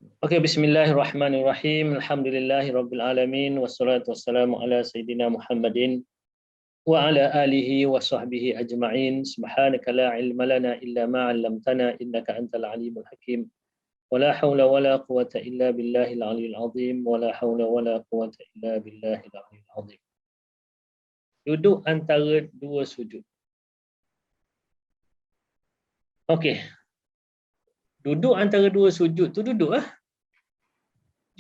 Okey, bismillahirrahmanirrahim. Alhamdulillahirabbil alamin wassalatu wassalamu ala sayidina Muhammadin wa ala alihi wa sahbihi ajma'in. Subhanaka la ilma lana illa ma 'allamtana innaka antal alimul hakim. Wa la haula wa la quwwata illa billahil aliyyil azim. Wa la haula wa la quwwata illa billahil aliyyil azim. Duduk antara dua sujud. Okey. Duduk antara dua sujud tu duduk lah.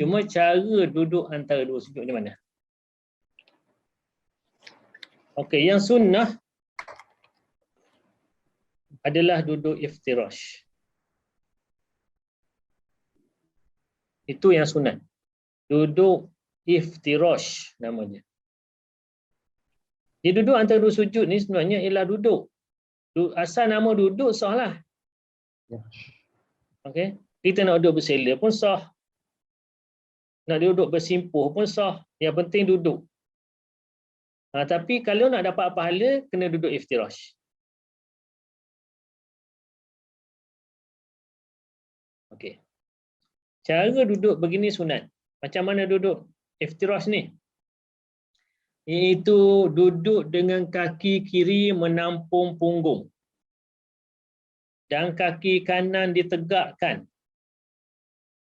Cuma cara duduk antara dua sujud macam mana? Okey, yang sunnah adalah duduk iftirash. Itu yang sunat. Duduk iftirash namanya. Dia duduk antara dua sujud ni sebenarnya ialah duduk. Asal nama duduk sah lah. Okey. Kita nak duduk bersila pun sah. Nak duduk bersimpuh pun sah. Yang penting duduk. Tapi kalau nak dapat pahala, kena duduk iftirash. Okey. Cara duduk begini sunat. Macam mana duduk iftirash ni? Iaitu duduk dengan kaki kiri menampung punggung. Dan kaki kanan ditegakkan.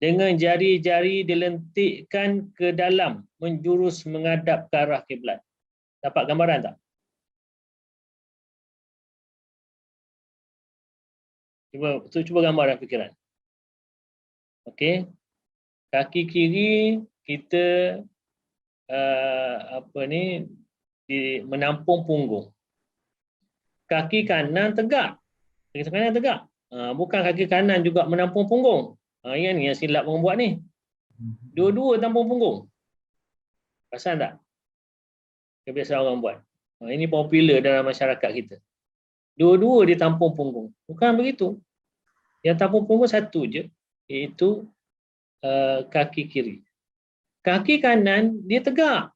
Dengan jari-jari dilentikkan ke dalam, menjurus menghadap ke arah kiblat. Dapat gambaran tak? Cuba gambaran fikiran. Okey. Kaki kiri kita menampung punggung. Kaki kanan tegak. Kaki kanan tegak. Bukan kaki kanan juga menampung punggung. Yang ni yang silap orang buat ni. Dua-dua tampung punggung. Perasan tak? Kebiasaan orang buat. Ini popular dalam masyarakat kita. Dua-dua dia tampung punggung. Bukan begitu. Yang tampung punggung satu je. Iaitu kaki kiri. Kaki kanan dia tegak.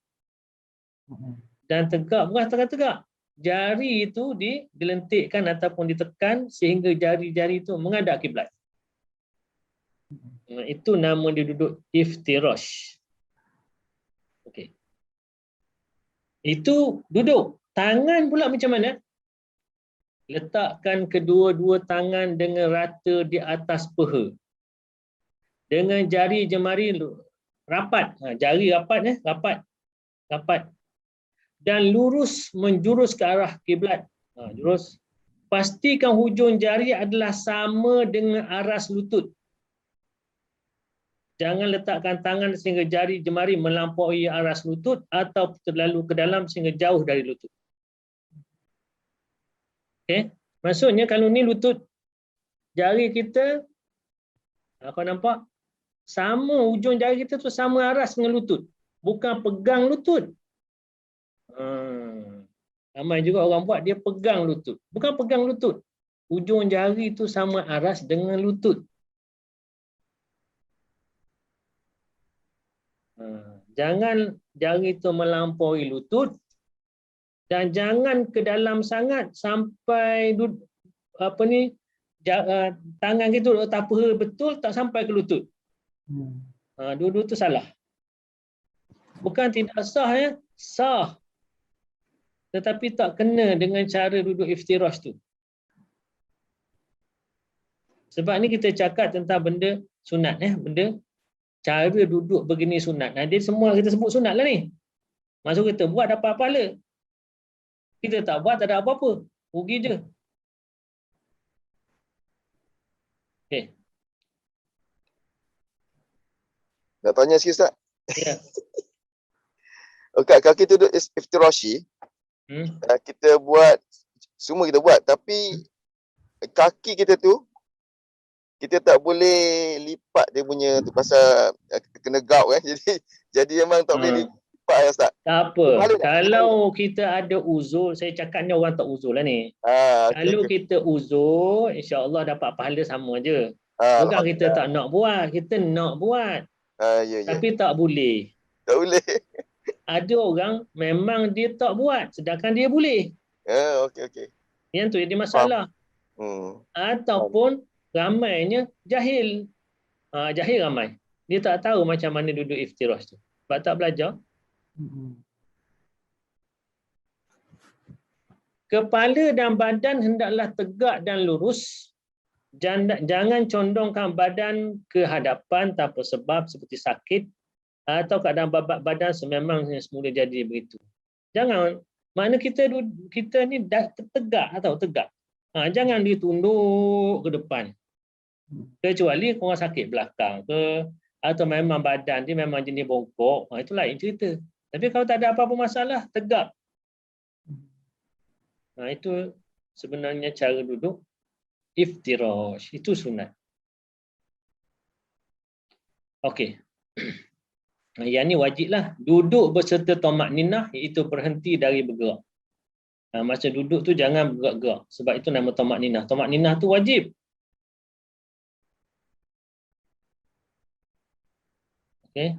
Dan tegak bukan tegak-tegak. Jari itu dilentikkan ataupun ditekan sehingga jari-jari itu menghadap kiblat. Itu nama dia duduk iftirash. Okey. Itu duduk. Tangan pula macam mana? Letakkan kedua-dua tangan dengan rata di atas peha. Dengan jari jemari rapat. Jari rapat rapat. Dan lurus menjurus ke arah kiblat. Jurus. Pastikan hujung jari adalah sama dengan aras lutut. Jangan letakkan tangan sehingga jari jemari melampaui aras lutut atau terlalu ke dalam sehingga jauh dari lutut. Okey, maksudnya kalau ni lutut jari kita, kau nampak sama hujung jari kita tu sama aras dengan lutut, bukan pegang lutut. Ramai juga orang buat dia pegang lutut, bukan pegang lutut. Hujung jari tu sama aras dengan lutut. Jangan jari itu melampaui lutut dan jangan ke dalam sangat sampai tangan kita letak peha betul tak sampai ke lutut. Dua-dua tu salah. Bukan tidak sah ya, sah. Tetapi tak kena dengan cara duduk iftirash tu. Sebab ni kita cakap tentang benda sunat benda cara duduk begini sunat. Dia semua kita sebut sunat lah ni. Maksud kita buat dapat pahala. Kita tak buat tak ada apa-apa. Rugi je. Okay. Nak tanya sikit Ustaz? Ya. Okey, kalau kita duduk iftirashi, kita buat, semua kita buat, tapi kaki kita tu, kita tak boleh lipat dia punya tu pasal kena gout kan. Jadi memang tak boleh lipat ya Ustaz. Tak apa. Kalau kita ada uzur, saya cakap ni orang tak uzur lah ni. Kalau kita uzur, insya-Allah dapat pahala sama je. Bukan kita tak nak buat, kita nak buat. Tapi tak boleh. Tak boleh. Ada orang memang dia tak buat sedangkan dia boleh. Okey. Yang tu jadi masalah. Ataupun ramainya jahil. Jahil ramai. Dia tak tahu macam mana duduk iftirash tu. Sebab tak belajar. Kepala dan badan hendaklah tegak dan lurus. Jangan condongkan badan ke hadapan tanpa sebab seperti sakit atau keadaan badan sememangnya semula jadi begitu. Jangan, makna kita ni dah tegak atau tegak. Jangan ditunduk ke depan. Kecuali korang sakit belakang ke atau memang badan dia memang jenis bongkok, itu lain cerita. Tapi kalau tak ada apa-apa masalah, tegak. Itu sebenarnya cara duduk iftirash. Itu sunat. Okey. Yang ni wajiblah. Duduk berserta tamak ninah, iaitu berhenti dari bergerak. Masa duduk tu jangan bergerak-gerak. Sebab itu nama tamak ninah. Tamak ninah tu wajib. Okay.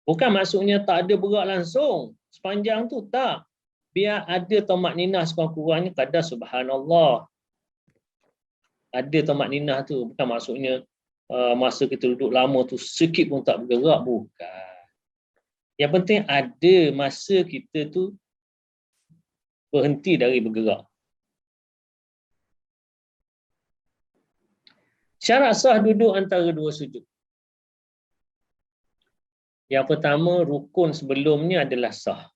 Bukan maksudnya tak ada berak langsung. Sepanjang tu tak. Biar ada tamak ninah sekurang-kurangnya kadar subhanallah. Ada tamak ninah tu. Bukan maksudnya masa kita duduk lama tu sikit pun tak bergerak. Bukan. Yang penting ada masa kita tu berhenti dari bergerak. Syarat sah duduk antara dua sujud. Yang pertama, rukun sebelumnya adalah sah.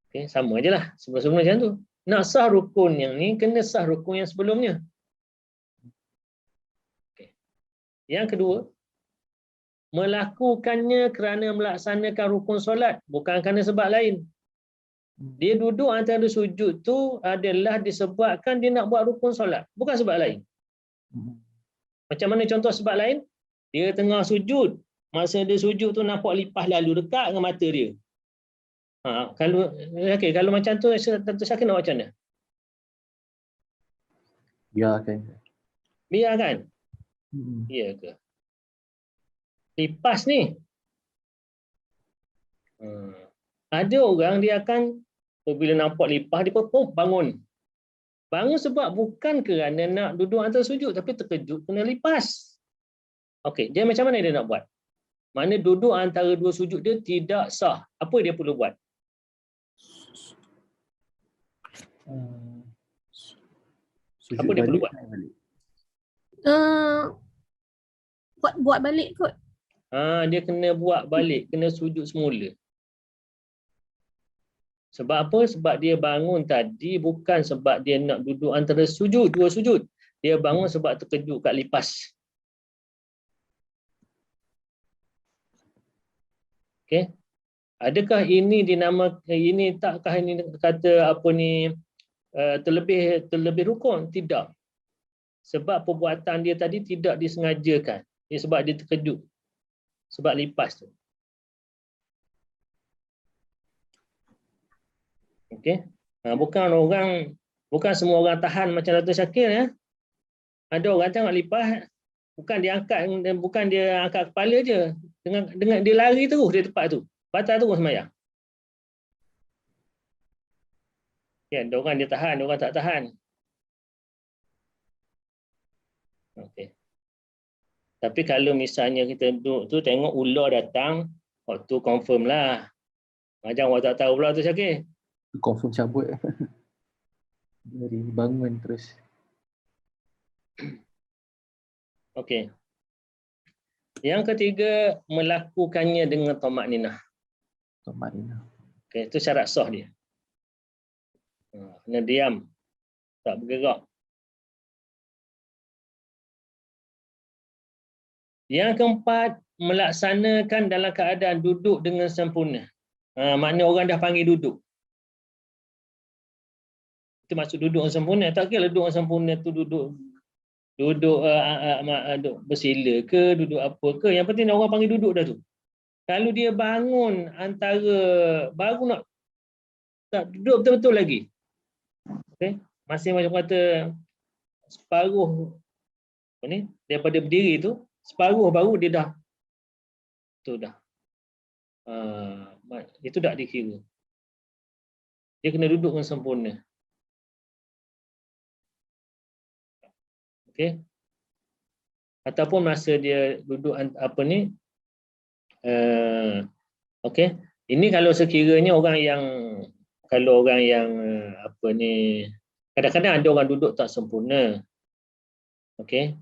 Okay, sama je lah. Sebelum-sebelum macam tu. Nak sah rukun yang ni, kena sah rukun yang sebelumnya. Okay. Yang kedua, melakukannya kerana melaksanakan rukun solat, bukan kerana sebab lain. Dia duduk antara sujud tu adalah disebabkan dia nak buat rukun solat, bukan sebab lain. Macam mana contoh sebab lain? Dia tengah sujud. Masa dia sujud tu nampak lipas lalu dekat dengan mata dia. Kalau macam tu, Tentu Syakir nak macam mana? Biarkan. Biarkan? Ya ke? Lipas ni. Ada orang dia akan, bila nampak lipas, dia pun bangun. Bangun sebab bukan kerana nak duduk antara sujud, tapi terkejut kena lipas. Okey, dia macam mana dia nak buat? Mana duduk antara dua sujud dia tidak sah. Apa dia perlu buat? Apa dia perlu buat? Buat balik kot. Dia kena buat balik, kena sujud semula. Sebab apa? Sebab dia bangun tadi bukan sebab dia nak duduk antara sujud, dua sujud. Dia bangun sebab terkejut kat lipas. Okey. Adakah ini takkah ini kata apa ni terlebih rukun? Tidak. Sebab perbuatan dia tadi tidak disengajakan. Sebab dia terkejut. Sebab lipas tu. Okey. Bukan semua orang tahan macam Dato' Syakir ya. Ada orang tengok lipas, bukan dia angkat kepala je. Dengan dia lari terus di tempat tu. Batal terus sembahyang. Ya, ada orang dia tahan, ada orang tak tahan. Okey. Tapi kalau misalnya kita duduk tu tengok ular datang, waktu confirm lah. Macam orang tak tahu pula tu Syakir. Confirm cabut. Dari bangun terus. Okey. Yang ketiga, melakukannya dengan tamak ninah. Tamak ninah. Okey, itu syarat sah dia. Kena diam. Tak bergerak. Yang keempat, melaksanakan dalam keadaan duduk dengan sempurna. Makna orang dah panggil duduk. Itu maksud duduk dengan sempurna. Tak kira duduk dengan sempurna tu duduk bersila ke, duduk apa ke. Yang penting orang panggil duduk dah tu. Kalau dia bangun antara baru nak tak duduk betul-betul lagi. Okay? Masih macam kata separuh daripada berdiri tu, separuh baru dia dah tu dah. Itu tak dikira. Dia kena duduk dengan sempurna. Okey. ataupun masa dia duduk okey. Ini kalau sekiranya orang yang kadang-kadang ada orang duduk tak sempurna. Okey.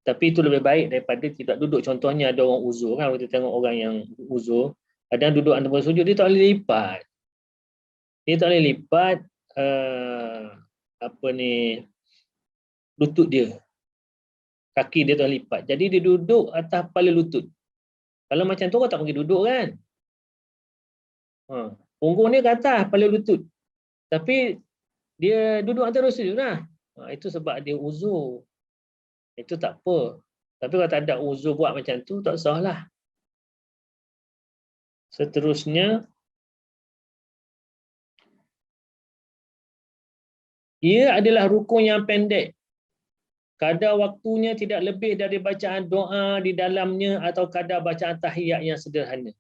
Tapi itu lebih baik daripada tidak duduk. Contohnya ada orang uzur kan, kita tengok orang yang uzur, kadang duduk antara sujud dia tak boleh lipat. Dia tak boleh lipat lutut dia. Kaki dia tak boleh lipat. Jadi dia duduk atas kepala lutut. Kalau macam tu orang tak pergi duduk kan. Punggung dia ke atas kepala lutut. Tapi dia duduk antara sujud lah. Itu sebab dia uzur. Itu tak apa. Tapi kalau tak ada uzur buat macam tu, tak salah. Seterusnya, ia adalah rukun yang pendek. Kadar waktunya tidak lebih dari bacaan doa di dalamnya atau kadar bacaan tahiyat yang sederhana.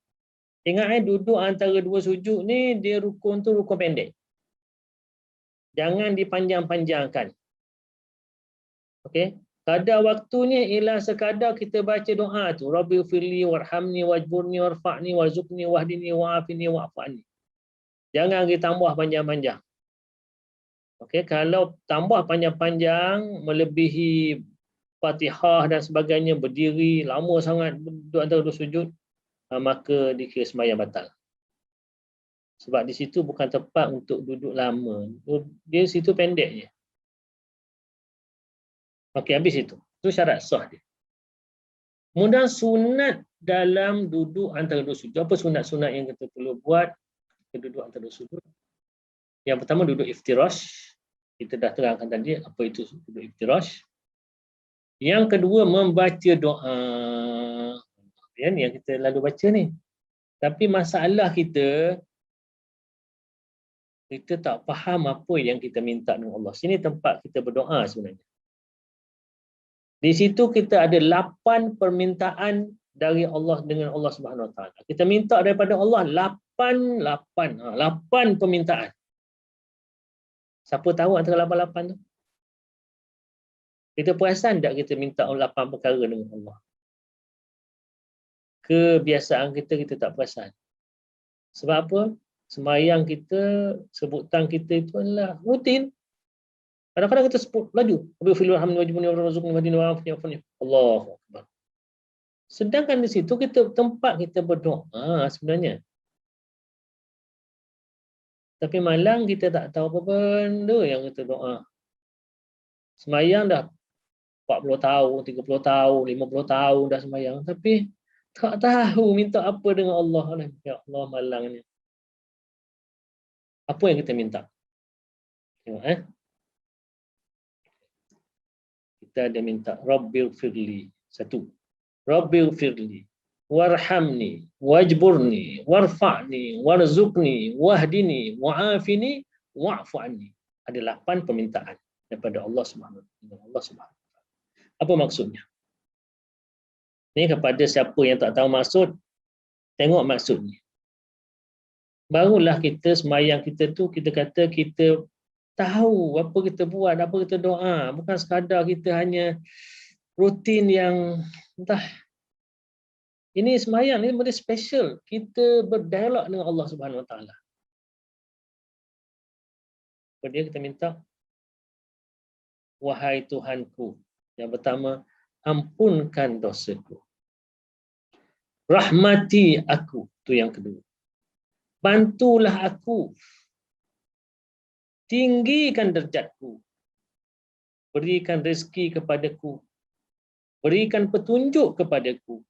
Ingat duduk antara dua sujud ni, dia rukun tu rukun pendek. Jangan dipanjang-panjangkan. Okey. Kadar waktunya ialah sekadar kita baca doa tu. Rabbighfirli warhamni wajburni warfa'ni warzuqni wahdini wa'afini wa'fa'ni. Jangan kita tambah panjang-panjang. Okey, kalau tambah panjang-panjang melebihi Fatihah dan sebagainya, berdiri lama sangat duduk antara dua sujud, maka dikira sembahyang batal. Sebab di situ bukan tempat untuk duduk lama. Dia situ pendek je. Okey, habis itu. Itu syarat sah dia. Kemudian sunat dalam duduk antara dua sujud. Apa sunat-sunat yang kita perlu buat ketika duduk antara dua sujud? Yang pertama, duduk iftirash. Kita dah terangkan tadi apa itu duduk iftirash. Yang kedua, membaca doa. Yang kita lalu baca ni. Tapi masalah kita tak faham apa yang kita minta dengan Allah. Sini tempat kita berdoa sebenarnya. Di situ kita ada 8 permintaan dari Allah dengan Allah Subhanahu Wa Taala. Kita minta daripada Allah 8 permintaan. Siapa tahu antara 8 tu? Kita perasan tak kita minta 8 perkara dengan Allah? Kebiasaan kita tak perasan. Sebab apa? Sembahyang kita, sebutan kita itu adalah rutin. Kadang-kadang kita sebut laju. Allahu Akbar. Sedangkan di situ tempat kita berdoa sebenarnya. Tapi malang kita tak tahu apa benda yang kita doa. Sembahyang dah 40 tahun, 30 tahun, 50 tahun dah sembahyang. Tapi tak tahu minta apa dengan Allah. Ya Allah, malangnya. Apa yang kita minta? Tengok kita ada minta Rabbighfirli. 1. Rabbighfirli warhamni wajburni warfa'ni warzuqni wahdini wa'afini wa'fu anni. Ada 8 permintaan daripada Allah Subhanahu wa Taala. Apa maksudnya? Ini kepada siapa yang tak tahu maksud, tengok maksudnya. Barulah kita sembahyang kita tu, kita kata kita tahu apa kita buat, apa kita doa. Bukan sekadar kita hanya rutin yang entah. Ini sembahyang, ini benda special. Kita berdialog dengan Allah Subhanahu Wa Taala. Kemudian kita minta, wahai Tuhanku. Yang pertama, ampunkan dosaku. Rahmati aku. Itu yang kedua. Bantulah aku. Tinggikan derajatku. Berikan rezeki kepadaku. Berikan petunjuk kepadaku.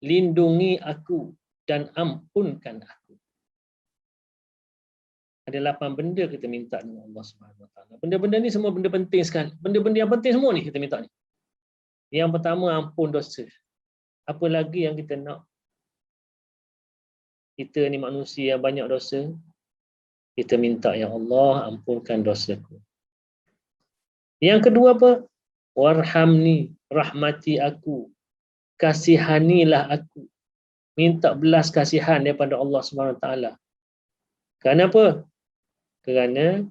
Lindungi aku dan ampunkan aku. Ada 8 benda kita minta dengan Allah Subhanahu Wa Taala. Benda-benda ni semua benda penting sekali. Benda-benda yang penting semua ni kita minta ni. Yang pertama, ampun dosa. Apa lagi yang kita nak? Kita ni manusia yang banyak dosa. Kita minta, ya Allah, ampunkan dosaku. Yang kedua apa? Warhamni, rahmati aku. Kasihanilah aku. Minta belas kasihan daripada Allah Subhanahu Wa Taala. Kenapa? Kerana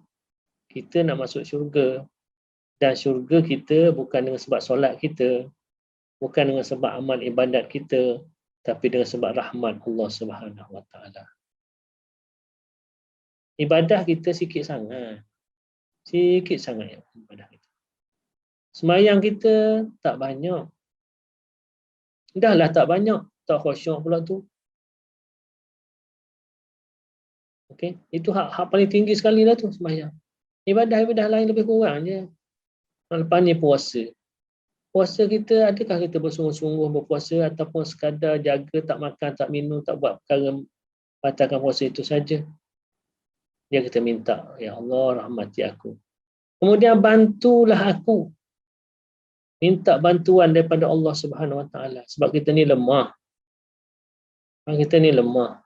kita nak masuk syurga. Dan syurga kita bukan dengan sebab solat kita. Bukan dengan sebab amal ibadat kita, tapi dengan sebab rahmat Allah Subhanahu Wa Taala. Ibadah kita sikit sangat. Sikit sangat ibadah kita. Sembahyang kita tak banyak. Dahlah tak banyak, tak khusyuk pula tu. Okey, itu hak paling tinggi sekali dah tu sembahyang. Ibadah-ibadah lain lebih kurang je. Lepas ni puasa. Puasa kita, adakah kita bersungguh-sungguh berpuasa ataupun sekadar jaga tak makan, tak minum, tak buat perkara batalkan puasa itu saja. Dia kita minta, ya Allah rahmati aku. Kemudian bantulah aku. Minta bantuan daripada Allah Subhanahu Wa Taala sebab kita ni lemah. Kita ni lemah.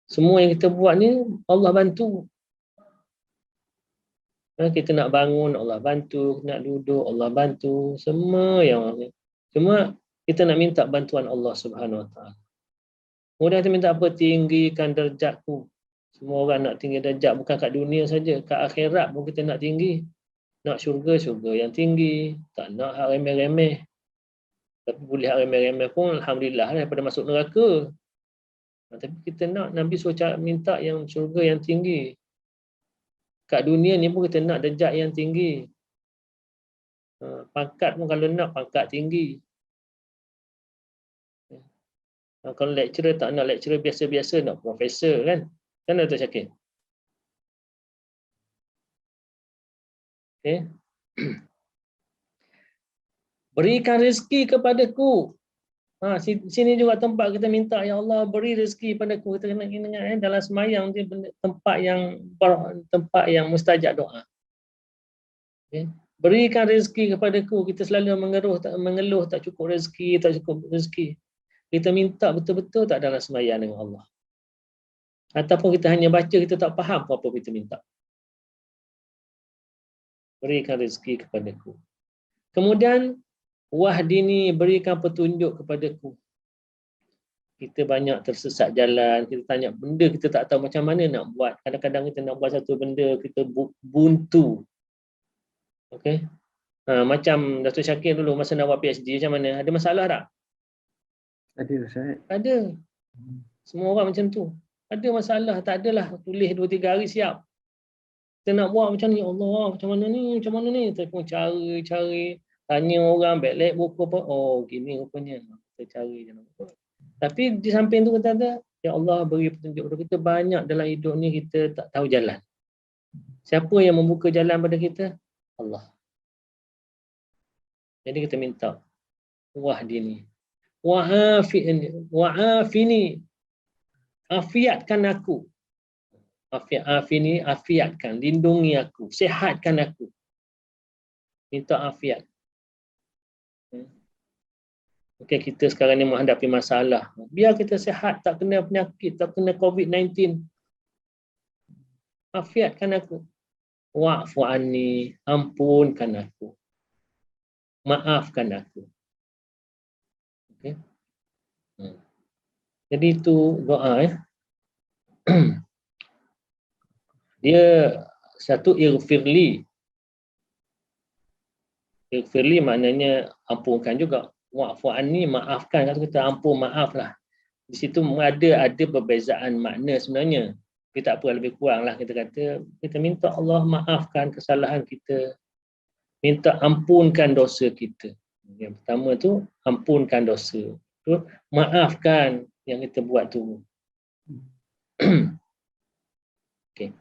Semua yang kita buat ni Allah bantu. Kita nak bangun, Allah bantu. Nak duduk, Allah bantu. Semua kita nak minta bantuan Allah Subhanahu Wa Taala. Kemudian kita minta apa? Tinggikan derajatku. Semua orang nak tinggi derajat, bukan kat dunia saja, kat akhirat pun kita nak tinggi. Nak syurga yang tinggi. Tak nak hak remeh-remeh. Tapi boleh hak remeh-remeh pun alhamdulillah daripada masuk neraka. Tapi kita nak Nabi suruh minta yang syurga yang tinggi. Kat dunia ni pun kita nak derajat yang tinggi. Pangkat pun kalau nak pangkat tinggi. Kalau lecturer tak nak lecturer biasa-biasa, nak profesor kan. Kan Dr. Syakir? Okay. Berikan rezeki kepadaku. Sini juga tempat kita minta, ya Allah beri rezeki padaku. Kita kena ingat dalam semayang dia tempat yang mustajab doa. Okay. Berikan rezeki kepadaku. Kita selalu mengeluh tak cukup rezeki, tak cukup rezeki. Kita minta betul-betul tak dalam semayang dengan Allah. Ataupun kita hanya baca, kita tak faham apa kita minta. Berikan rezeki kepadaku. Kemudian wahdini, berikan petunjuk kepadaku. Kita banyak tersesat jalan, kita tanya benda kita tak tahu macam mana nak buat. Kadang-kadang kita nak buat satu benda, kita buntu. Okey. Macam Dr. Syakir dulu masa nak buat PhD macam mana? Ada masalah tak? Ada Ustaz. Ada. Semua orang macam tu. Ada masalah, tak adalah tulis 2-3 hari siap. Kita nak buat macam ni, Allah macam mana ni? Kita cari, tanya orang, backlog buku apa, oh gini rupanya. Kita cari je. Tapi di samping tu kita ada, ya Allah beri petunjuk kepada kita. Banyak dalam hidup ni kita tak tahu jalan. Siapa yang membuka jalan pada kita? Allah. Jadi kita minta, wahdini, wa'afini, afiatkan aku. Afini, afiatkan, lindungi aku, sihatkan aku. Minta afiat. Okey, kita sekarang ni menghadapi masalah. Biar kita sihat, tak kena penyakit, tak kena COVID-19. Afiatkan aku. Wa'fu anni, ampunkan aku. Maafkan aku. Okey. Jadi itu doa Dia satu ighfirli. Ighfirli maknanya ampunkan juga. Wa'fu anni, maafkan. Kata kita ampun, maaflah. Di situ ada perbezaan makna sebenarnya. Tapi tak apa, lebih kurang lah kita kata. Kita minta Allah maafkan kesalahan kita. Minta ampunkan dosa kita. Yang pertama tu, ampunkan dosa. Tu, maafkan yang kita buat tu. Okay.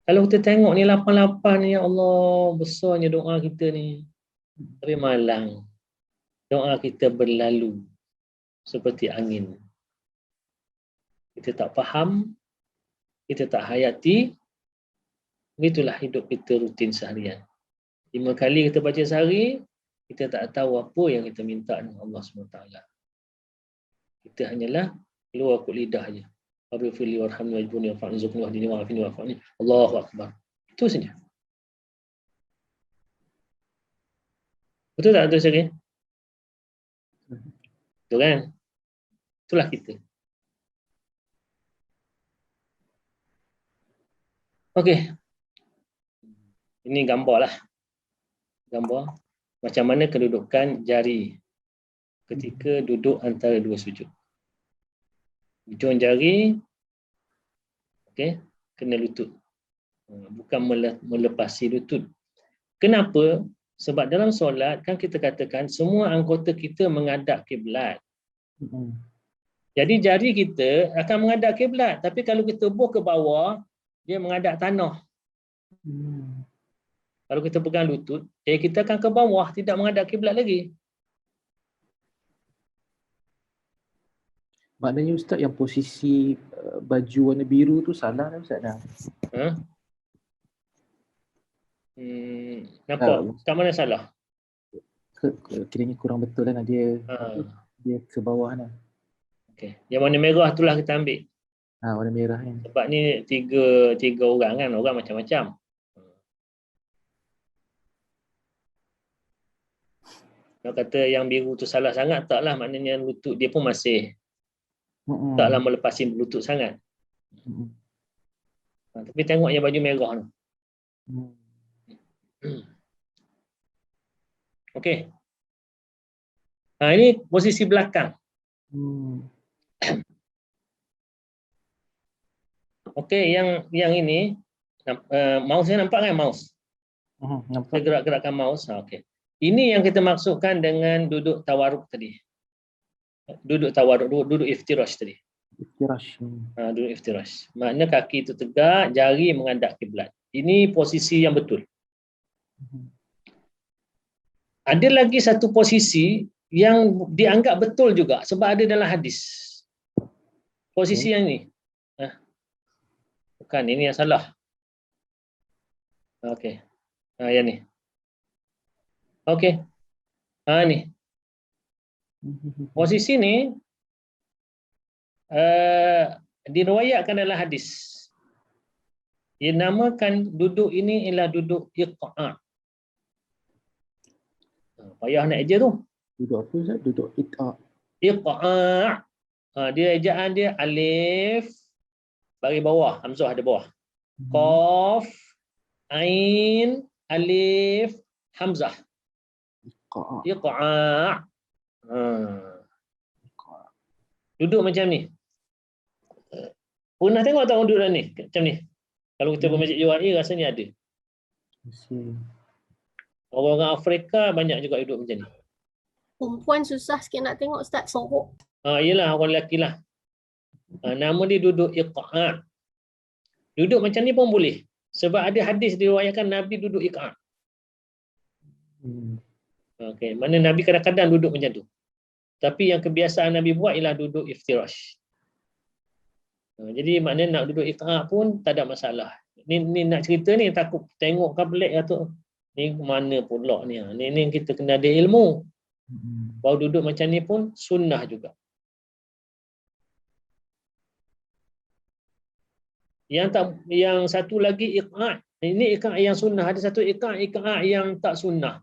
Kalau kita tengok ni 88 ni, ya Allah, besarnya doa kita ni. Tapi malang. Doa kita berlalu seperti angin. Kita tak faham, kita tak hayati. Begitulah hidup kita rutin seharian. 5 kali kita baca sehari, kita tak tahu apa yang kita minta dengan Allah SWT. Kita hanyalah keluar kot lidah je. Waghfirli warhamni wajburni warhamni wahdini wa'afini wa'afini. Allahu Akbar. Itu saja. Betul tak Dr. Syakir? Betul kan? Itulah kita. Okey. Ini gambar lah. Gambar macam mana kedudukan jari. ketika duduk antara dua sujud. Hujung jari, okey, kena lutut. Bukan melepasi lutut. Kenapa? Sebab dalam solat kan kita katakan semua anggota kita menghadap kiblat. Jadi jari kita akan menghadap kiblat, tapi kalau kita buh ke bawah, dia menghadap tanah. Kalau kita pegang lutut, jari kita akan ke bawah, tidak menghadap kiblat lagi. Maknanya Ustaz yang posisi baju warna biru tu salah dah Ustaz dah. Nampak? Kat mana salah? Kiranya kurang betul lah dia dia ke bawah lah. Okay. Yang warna merah itulah kita ambil. Warna merah kan. Sebab ni tiga orang kan, orang macam-macam. Kalau kata yang biru tu salah sangat, taklah, maknanya lutut dia pun masih taklah melepasin lutut sangat. Tapi tengok yang baju merah tu. Okey. Ini posisi belakang. Okey, yang ini mouse-nya nampak kan, mouse? Nampak. Saya gerak-gerakkan mouse. Okey. Ini yang kita maksudkan dengan duduk tawaruk tadi. Duduk tawaruk, duduk iftirash tadi. Iftirash. Duduk iftirash. Makna kaki itu tegak, jari menghadap kiblat. Ini posisi yang betul. Ada lagi satu posisi yang dianggap betul juga sebab ada dalam hadis. Posisi yang ini. Bukan, ini yang salah. Okey. Yang ni. Okey. Ni. Posisi ni diriwayatkan dalam hadis. Ia namakan duduk ini ialah duduk iqa'. Payah nak eja tu. Duduk apa Ustaz? Duduk iqa'. Iqa'. Dia ejaan dia alif bagi bawah, hamzah ada bawah. Qaf, ain, alif, hamzah. Iqa'. Duduk macam ni. Pernah tengok tak orang duduk ni? Macam ni. Kalau kita bermasjid Juwai rasanya ada. Orang-orang Afrika banyak juga duduk macam ni. Perempuan susah sikit nak tengok Ustaz, sorok. Yelah, orang lelaki lah. Nama dia duduk iqa'. Duduk macam ni pun boleh. Sebab ada hadis diriwayatkan Nabi duduk iqa'. Okay. Mana Nabi kadang-kadang duduk macam tu. Tapi yang kebiasaan Nabi buat ialah duduk iftirash. Jadi maknanya nak duduk iqa' pun tak ada masalah. Ni nak cerita ni takut tengok kan pelik tu. Ni mana pula ni. Ni kita kena ada ilmu. Baru duduk macam ni pun sunnah juga. Yang satu lagi iqa'. Ini iqa' yang sunnah. Ada satu iqa' yang tak sunnah.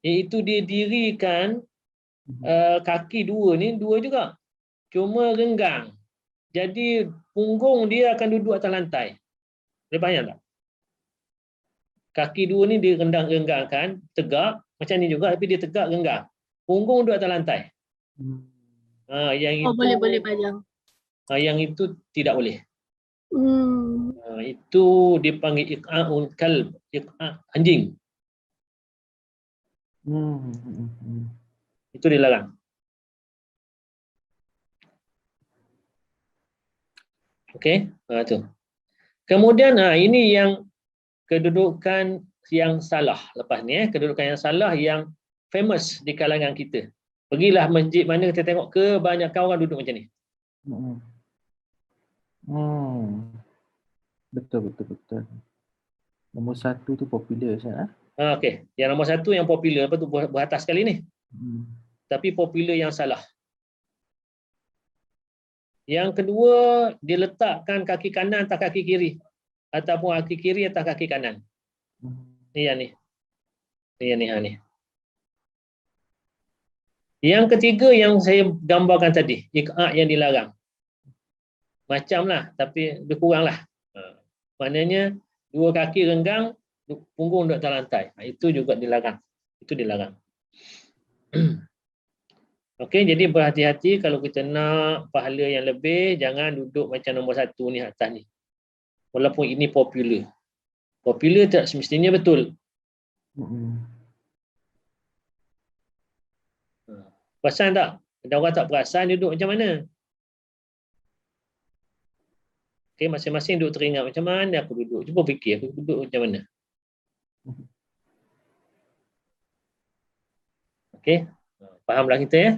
Iaitu dia dirikan kaki dua ni, dua juga. Cuma renggang. Jadi punggung dia akan duduk atas lantai. Boleh bayang tak? Kaki dua ni dia renggangkan, tegak. Macam ni juga, tapi dia tegak, renggang. Punggung duduk atas lantai. Yang itu, boleh bayang. Yang itu tidak boleh. Itu dipanggil iqa'ul kalb, iqa' anjing. Itu dilarang. Okey, tu. Kemudian ini yang kedudukan yang salah lepas ni, kedudukan yang salah yang famous di kalangan kita. Pergilah masjid mana kita tengok kebanyakan orang duduk macam ni. Betul. Nombor satu tu popular Ustaz. Okey, yang nombor satu yang popular apa tu beratas sekali ni. Tapi popular yang salah. Yang kedua, dia letakkan kaki kanan atas kaki kiri ataupun kaki kiri atas kaki kanan. Ni yang ni. Ni. Yang ketiga yang saya gambarkan tadi, iqa' yang dilarang. Macamlah tapi lebih kuranglah. Maknanya dua kaki renggang, punggung duduk atas lantai. Itu juga dilarang. Itu dilarang. Okey, jadi berhati-hati kalau kita nak pahala yang lebih, jangan duduk macam nombor 1 ni atas ni. Walaupun ini popular. Popular tak semestinya betul. Perasan tak? Ada orang tak perasan duduk macam mana? Okey, masing-masing duduk teringat macam mana aku duduk. Cuba fikir aku duduk macam mana. Okey, fahamlah kita ya.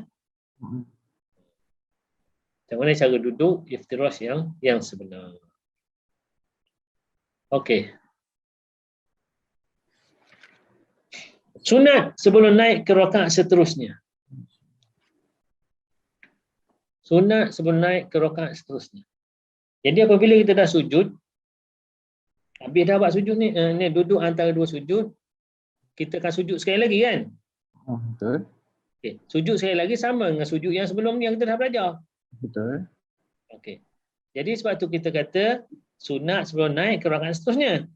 Macam mana cara duduk iftirash yang sebenar. Okey. Sunat sebelum naik ke rakaat seterusnya. Sunat sebelum naik ke rakaat seterusnya. Jadi apabila kita dah sujud, habis dah buat sujud ni, duduk antara dua sujud, kita akan sujud sekali lagi kan? Betul. Okey, sujud sekali lagi sama dengan sujud yang sebelum ni yang kita dah belajar. Betul. Okey. Jadi sebab tu kita kata sunat sebelum naik ke rakaat seterusnya.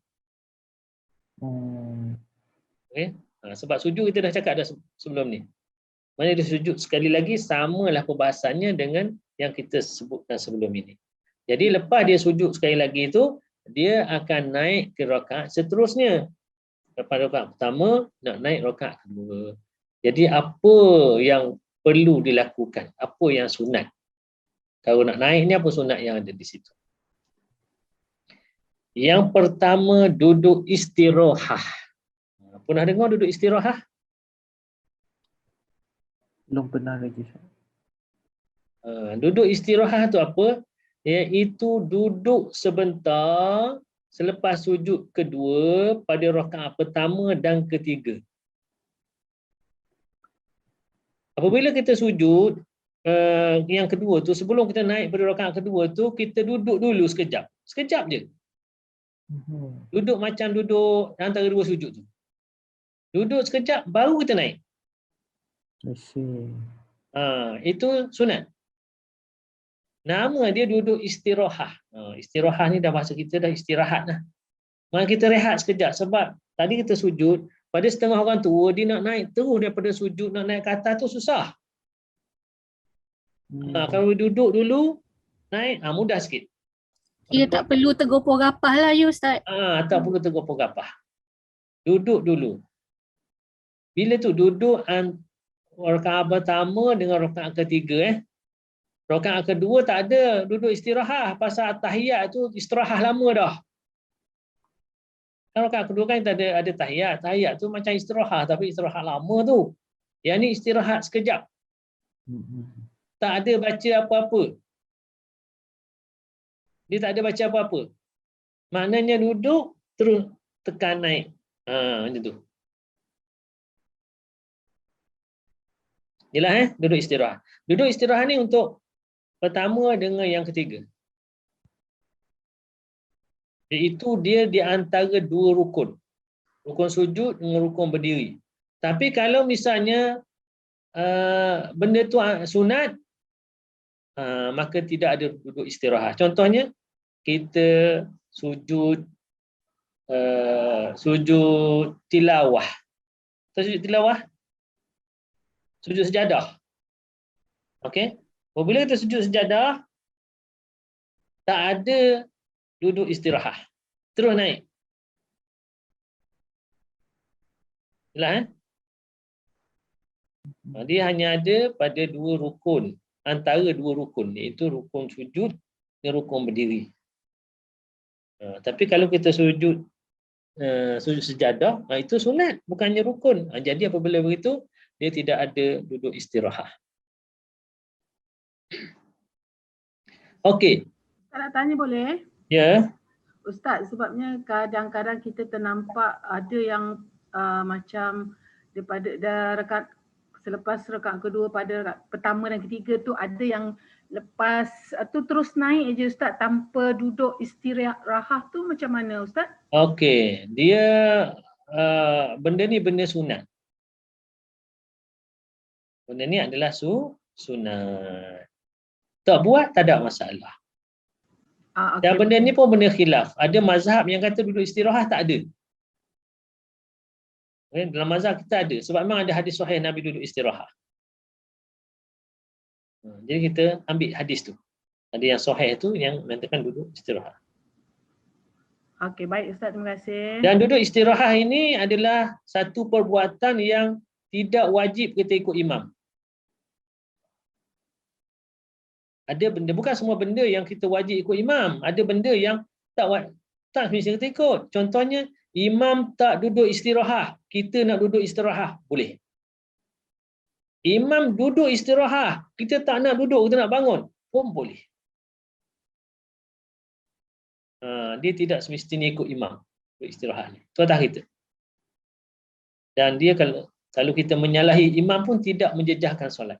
Okey. Sebab sujud kita dah cakap dah sebelum ni. Mana dia sujud sekali lagi samalah perbahasannya dengan yang kita sebutkan sebelum ini. Jadi lepas dia sujud sekali lagi itu, dia akan naik ke rakaat seterusnya. Lepas rakaat pertama, nak naik rakaat kedua. Jadi apa yang perlu dilakukan? Apa yang sunat? Kalau nak naik ni apa sunat yang ada di situ? Yang pertama, duduk istirahah. Pernah dengar duduk istirahah? Belum pernah lagi. Duduk istirahah tu apa? Iaitu duduk sebentar selepas sujud kedua pada rakaat pertama dan ketiga. Apabila kita sujud yang kedua tu, sebelum kita naik pada rakaat kedua tu, kita duduk dulu sekejap. Sekejap je. Duduk macam duduk antara dua sujud tu. Duduk sekejap, baru kita naik. I see. Itu sunat. Nama dia duduk istirahah. Istirahah ni dah bahasa kita dah istirahat lah. Maka kita rehat sekejap. Sebab tadi kita sujud, pada setengah orang tua, dia nak naik terus daripada sujud, nak naik ke atas tu susah. Kalau duduk dulu, naik, mudah sikit. Dia tak perlu tergopoh gapah lah you Ustaz. Tak perlu tergopoh gapah. Duduk dulu. Bila tu duduk rakaat pertama dengan rakaat ketiga rakaat kedua tak ada duduk istirahat, pasal tahiyat tu istirahat lama dah. Kan rakaat kedua kan kita ada tahiyat. Tahiyat tu macam istirahat tapi istirahat lama tu. Yang ni istirahat sekejap. Tak ada baca apa-apa. Dia tak ada baca apa-apa. Maknanya duduk terus tekan naik. Macam tu. Yalah duduk istirahat. Duduk istirahat ni untuk pertama dengan yang ketiga. Iaitu dia di antara dua rukun. Rukun sujud dengan rukun berdiri. Tapi kalau misalnya benda tu sunat, maka tidak ada duduk istirahat. Contohnya kita sujud tilawah. Sujud tilawah, sujud sejadah. Okey. Apabila kita sujud sejadah, tak ada duduk istirahat. Terus naik. Jelas Dia hanya ada pada dua rukun. Antara dua rukun, iaitu rukun sujud dan rukun berdiri. Tapi kalau kita sujud sejadah, itu sunat, bukannya rukun. Jadi apabila begitu, dia tidak ada duduk istirahat. Okey. Saya nak tanya boleh? Ya. Ustaz, sebabnya kadang-kadang kita ternampak ada yang macam daripada selepas rakaat kedua pada pertama dan ketiga tu ada yang lepas tu terus naik je Ustaz tanpa duduk istirahat tu macam mana Ustaz? Okey, dia benda ni benda sunat. Benda ni adalah sunat. Tak buat tak ada masalah. Okay. Dan benda ni pun benda khilaf. Ada mazhab yang kata duduk istirahat tak ada. Dalam mazhab kita ada. Sebab memang ada hadis sahih Nabi duduk istirahat. Jadi kita ambil hadis tu. Ada yang sahih tu yang mengatakan duduk istirahat. Okey, baik Ustaz, terima kasih. Dan duduk istirahat ini adalah satu perbuatan yang tidak wajib kita ikut imam. Ada benda, bukan semua benda yang kita wajib ikut imam. Ada benda yang tak mesti kita ikut. Contohnya, imam tak duduk istirahat, kita nak duduk istirahat, boleh. Imam duduk istirahat, kita tak nak duduk, kita nak bangun, pun boleh. Dia tidak semestinya ikut imam duduk istirahat ni. Itu atas kita. Dan dia kalau kita menyalahi imam pun tidak menjejahkan solat.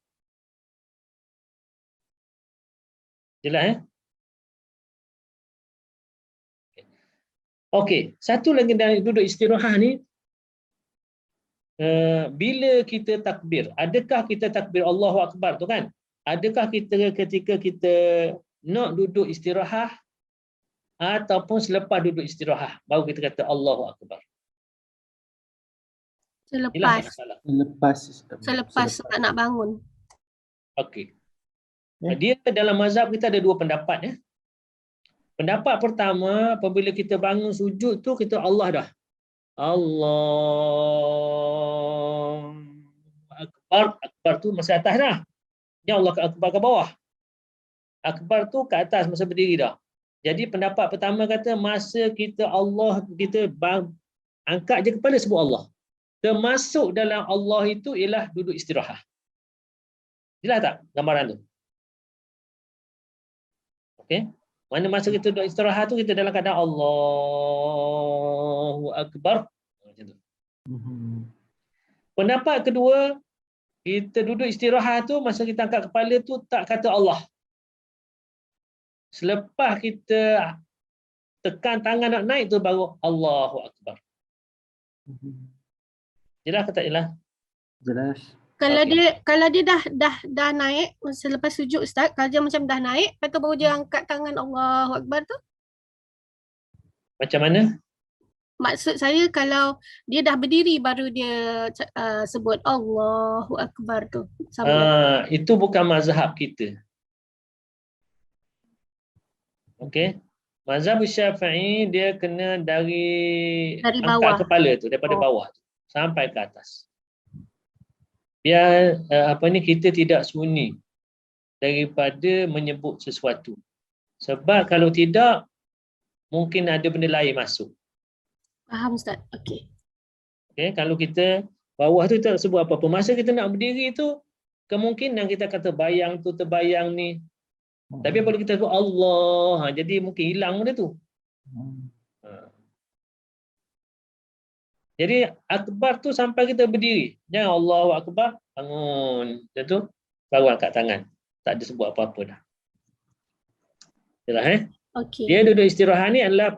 Jelas Okey, satu lagi dari duduk istirahat ni, bila kita takbir, adakah kita takbir Allahu Akbar tu kan? Adakah kita ketika kita nak duduk istirahat ataupun selepas duduk istirahat baru kita kata Allahu Akbar? Selepas tak nak bangun. Okey. Dia dalam mazhab kita ada dua pendapat ya. Pendapat pertama, apabila kita bangun sujud tu kita Allah dah. Allah Akbar. Akbar tu masa atas dah. Ni Allah Akbar ke bawah. Akbar tu ke atas masa berdiri dah. Jadi pendapat pertama kata masa kita angkat je kepala sebut Allah. Termasuk dalam Allah itu ialah duduk istirahat. Jelas tak gambaran tu? Okey. Mana masa kita duduk istirahat tu kita dalam keadaan Allahu Akbar. Macam tu. Pendapat kedua, kita duduk istirahat tu masa kita angkat kepala tu tak kata Allah. Selepas kita tekan tangan nak naik tu baru Allahu Akbar. Jelas ke tak jelas? Jelas. Kalau dia dah naik selepas sujud Ustaz, kalau dia macam dah naik, lepas tu baru dia angkat tangan Allahu Akbar tu. Macam mana? Maksud saya kalau dia dah berdiri baru dia sebut Allahu Akbar tu. Itu bukan mazhab kita. Okey. Mazhab Syafi'i dia kena dari bawah. angkat kepala tu daripada bawah tu sampai ke atas. Biar kita tidak sunyi daripada menyebut sesuatu. Sebab kalau tidak mungkin ada benda lain masuk. Faham Ustaz. Okey. Okey, kalau kita bawah tu tak sebut apa-apa. Masa kita nak berdiri tu kemungkinan kita kata bayang tu terbayang ni. Tapi kalau kita sebut Allah, jadi mungkin hilang benda tu. Jadi akbar tu sampai kita berdiri. Jangan Allahu Akbar, bangun. Macam tu baru angkat tangan. Tak ada sebut apa-apa dah. Jelas Okey. Dia duduk istirahat ni adalah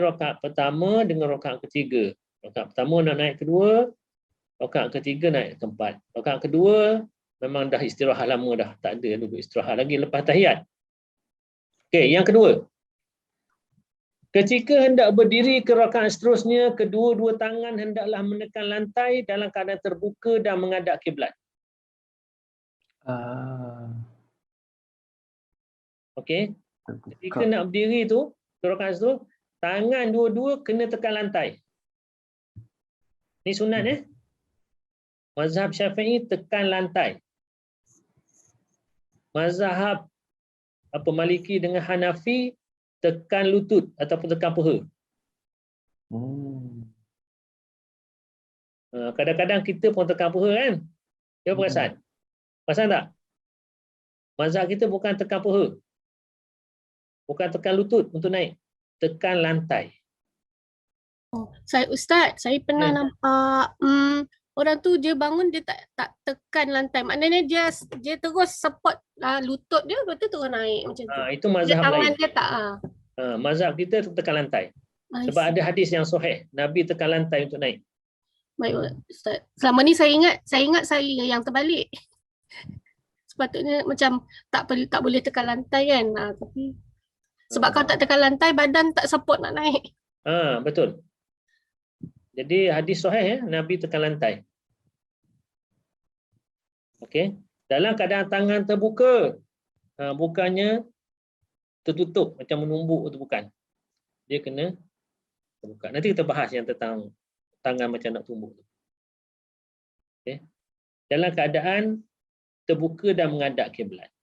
rakaat pertama dengan rakaat ketiga. Rakaat pertama nak naik kedua, rakaat ketiga naik keempat. Rakaat kedua memang dah istirahat lama dah, tak ada duduk istirahat lagi lepas tahiyat. Okey, yang kedua. Ketika hendak berdiri ke rakaat seterusnya, kedua-dua tangan hendaklah menekan lantai dalam keadaan terbuka dan menghadap kiblat. Okey. Ketika nak berdiri tu, ke rakaat tu, tangan dua-dua kena tekan lantai. Ni sunat Mazhab Syafi'i tekan lantai. Mazhab Maliki dengan Hanafi tekan lutut ataupun tekan paha. Kadang-kadang kita pun tekan paha kan? Dia perasan? Perasan tak? Mazhab kita bukan tekan paha. Bukan tekan lutut untuk naik. Tekan lantai. Ustaz, saya pernah nampak orang tu dia bangun dia tak tekan lantai. Maknanya dia terus support lutut dia, lepas tu terus naik macam tu. Itu mazhab tangan lain. Dia tak. Mazhab kita tekan lantai. Sebab ada hadis yang sahih, Nabi tekan lantai untuk naik. Baik Ustaz. Selama ni saya ingat saya yang terbalik. Sepatutnya macam tak boleh tekan lantai kan. Tapi sebab kalau tak tekan lantai badan tak support nak naik. Betul. Jadi hadis sahih Nabi tekan lantai. Okey. Dalam keadaan tangan terbuka, bukannya tertutup macam menumbuk tu, bukan. Dia kena terbuka. Nanti kita bahas yang tentang tangan macam nak tumbuk tu. Okay. Dalam keadaan terbuka dan menghadap kiblat.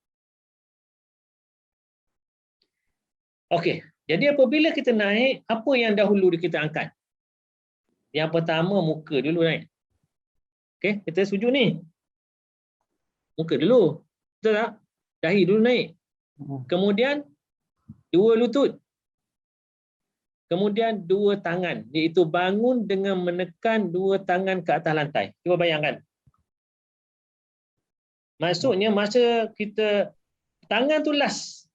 Okey, jadi apabila kita naik, apa yang dahulu kita angkat? Yang pertama, muka dulu naik. Okey, kita setuju ni. Muka dulu. Betul tak? Dahi dulu naik. Kemudian dua lutut. Kemudian dua tangan, iaitu bangun dengan menekan dua tangan ke atas lantai. Cuba bayangkan. Maksudnya masa kita tangan tu last.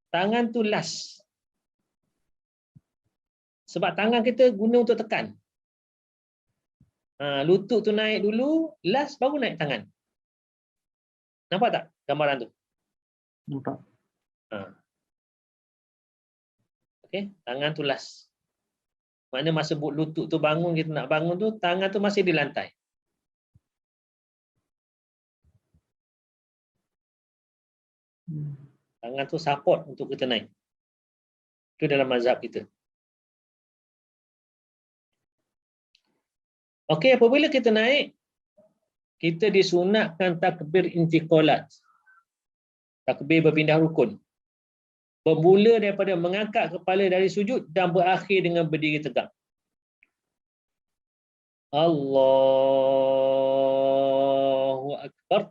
Tangan tu last. Sebab tangan kita guna untuk tekan. Lutut tu naik dulu, last baru naik tangan. Nampak tak gambaran tu? Nampak. Okey, tangan tu last. Mana masa lutut tu bangun, kita nak bangun tu, tangan tu masih di lantai. Tangan tu support untuk kita naik. Itu dalam mazhab kita. Okey, apabila kita naik, kita disunatkan takbir intiqalat. Takbir berpindah rukun. Bermula daripada mengangkat kepala dari sujud dan berakhir dengan berdiri tegak. Allahu Akbar.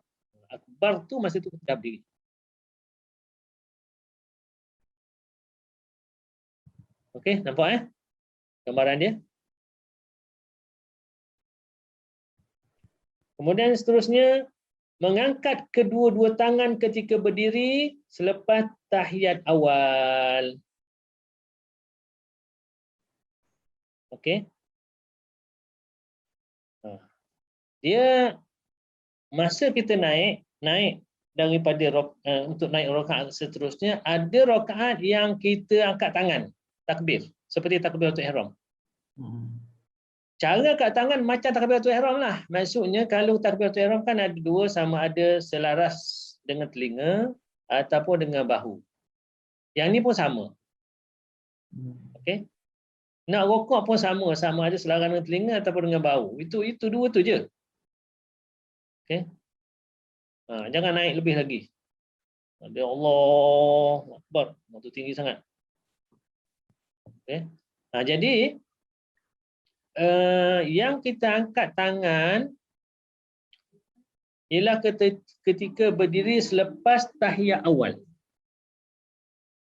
Akbar tu masa tu kita berdiri. Okey, nampak gambaran dia? Kemudian seterusnya, mengangkat kedua-dua tangan ketika berdiri selepas tahiyat awal. Okey. Dia masa kita naik daripada untuk naik rakaat seterusnya, ada rakaat yang kita angkat tangan, takbir, seperti takbiratul ihram. Cara angkat tangan macam takbiratul ihram lah. Maksudnya kalau takbiratul ihram kan ada dua, sama ada selaras dengan telinga ataupun dengan bahu. Yang ni pun sama. Okey. Nak rokok pun sama ada selaras dengan telinga ataupun dengan bahu. Itu dua tu je. Okey. Jangan naik lebih lagi. Dia Allahu Akbar, itu tinggi sangat. Okey. Jadi yang kita angkat tangan ialah ketika berdiri selepas tahiyat awal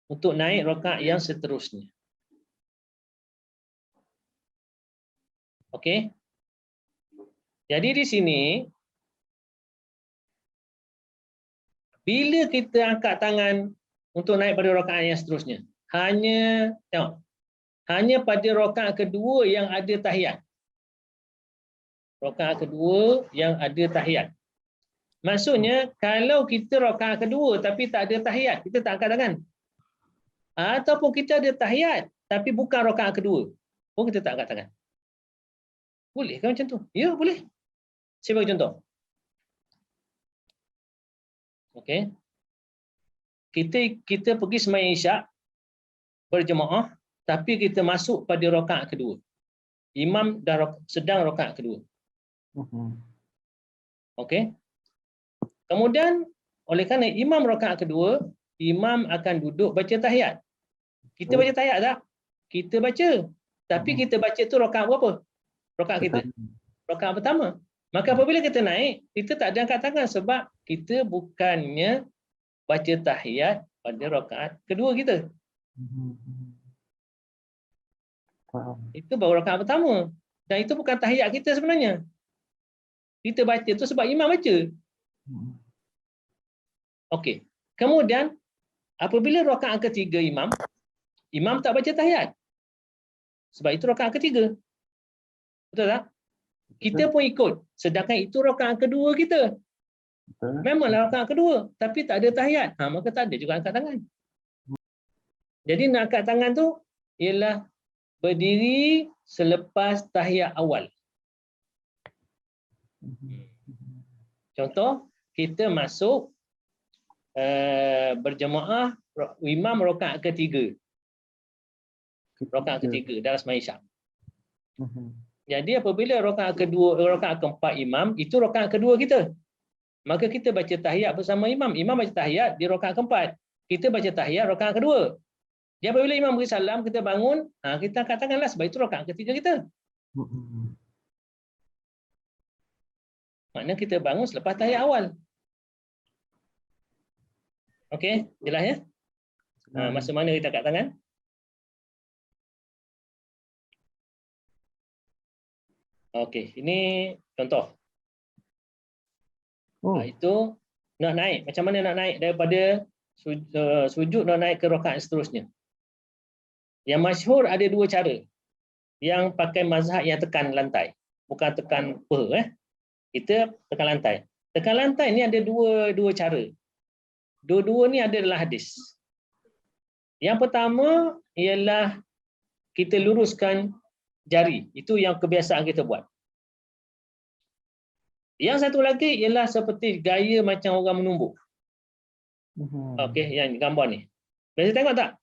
untuk naik rakaat yang seterusnya. Okey. Jadi di sini bila kita angkat tangan untuk naik pada rakaat yang seterusnya, hanya pada rakaat kedua yang ada tahiyat. Rakaat kedua yang ada tahiyat. Maksudnya kalau kita rakaat kedua tapi tak ada tahiyat, kita tak angkat tangan. Ataupun kita ada tahiyat tapi bukan rakaat kedua, pun kita tak angkat tangan. Boleh kan macam tu? Ya, boleh. Saya bagi contoh. Okey. Kita pergi sembahyang Isyak berjemaah, tapi kita masuk pada rakaat kedua. Imam dah sedang rakaat kedua. Okey. Kemudian oleh kerana imam rakaat kedua, imam akan duduk baca tahiyat. Kita baca tahiyat tak? Kita baca. Tapi kita baca tu rakaat berapa? Rakaat kita. Rakaat pertama. Maka apabila kita naik, kita tak ada angkat tangan sebab kita bukannya baca tahiyat pada rakaat kedua kita. Itu baru rakaat pertama. Dan itu bukan tahiyat kita sebenarnya. Kita baca tu sebab imam baca. Okey. Kemudian apabila rakaat ketiga imam tak baca tahiyat. Sebab itu rakaat ketiga. Betul tak? Kita pun ikut. Sedangkan itu rakaat kedua kita. Memanglah rakaat kedua, tapi tak ada tahiyat. Maka tak ada juga angkat tangan. Jadi nak angkat tangan tu ialah berdiri selepas tahiyat awal. Contoh, kita masuk berjemaah imam rakaat ketiga. Rakaat ketiga dalam sembahyang isyak. Jadi apabila rakaat kedua, rakaat keempat imam, itu rakaat kedua kita. Maka kita baca tahiyat bersama imam. Imam baca tahiyat di rakaat keempat. Kita baca tahiyat rakaat kedua. Jadi apabila imam beri salam, kita bangun, kita angkat tanganlah sebab itu rakaat ketiga kita. Maknanya kita bangun selepas tahiyat awal. Okey, jelas ya? Masa mana kita angkat tangan? Okey, ini contoh. Itu nak naik. Macam mana nak naik daripada sujud nak naik ke rakaat seterusnya? Yang masyhur ada dua cara. Yang pakai mazhab yang tekan lantai. Bukan tekan paha. Kita tekan lantai. Tekan lantai ni ada dua cara. Dua-dua ni ada dalam hadis. Yang pertama ialah kita luruskan jari. Itu yang kebiasaan kita buat. Yang satu lagi ialah seperti gaya macam orang menumbuk. Okey, yang gambar ni. Biasa tengok tak?